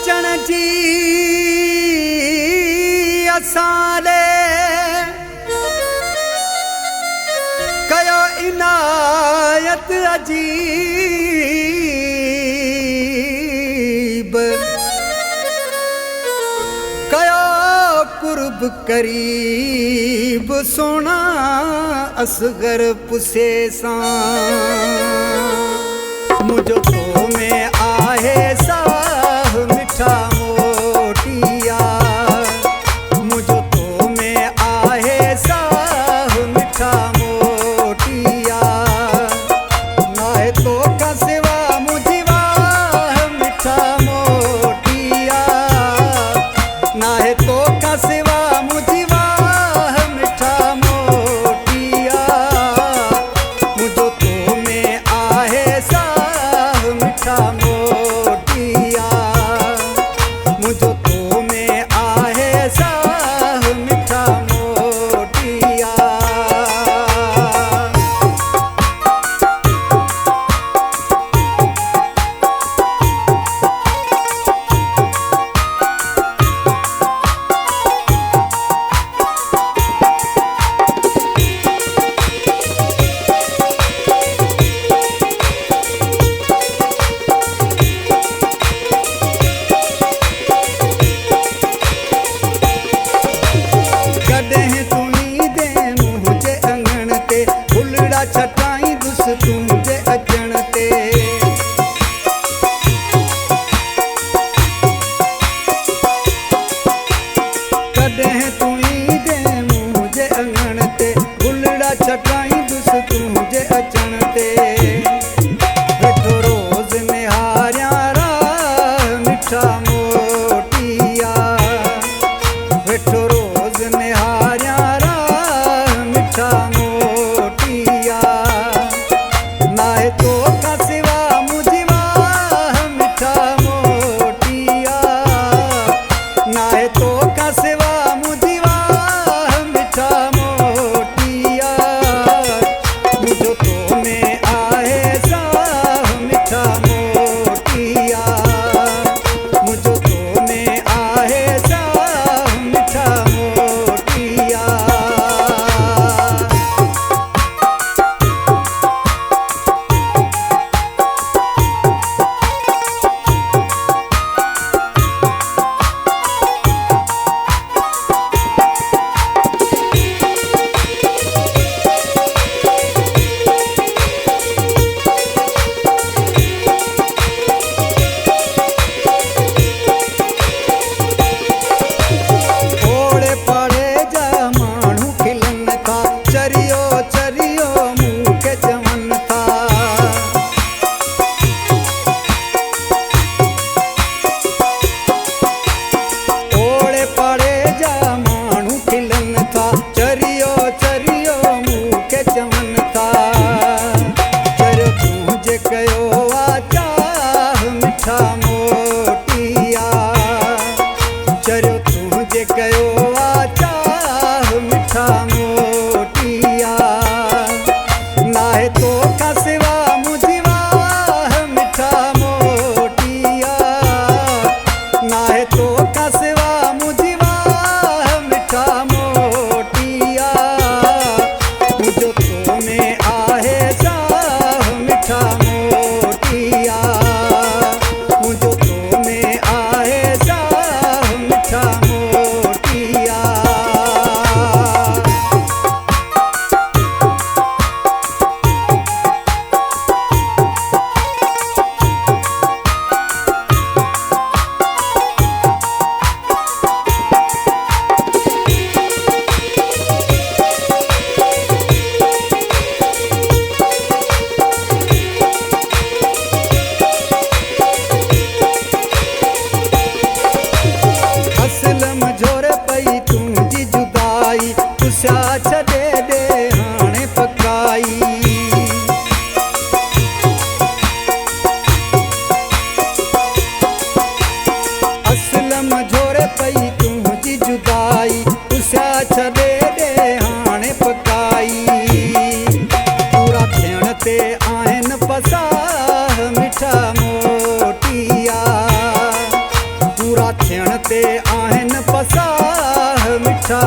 बचण जी असाले कयो इनायत अजीब कयो कुर्ब करीब सोना असगर पुसे सां मुझो तो में आहे साह मिठा मोटिया मुझो तो में आहे साह मिठा मोटिया नाहे तो का सिवा मुझी वाह मिठा मोटिया नाहे तो का सिवा मुझी वाह मिठा मोटिया मुझो तो में आहे साह मिठा मोटिया मुझो तो में आहे साह मिठा मोटिया। कॾहिं तुई दे मुंहिंजे अंगण ते फुलड़ा छटाई दुस तुंहिंजे अचण ते कॾहिं तुई दे मुंहिंजे अंगण ते फुलड़ा छटाई दुस तुंहिंजे अचण ते वेठो रोज़ निहारियां राह मिठा मोटिया वेठो रोज़ निहारियां राह मिठा मोटिया नाहे तो का सिवा मुझी वाह मिठा मोटिया नाहे तो का सिवा मुझी वाह मिठा मोटिया ते आहिन पसाह मिठा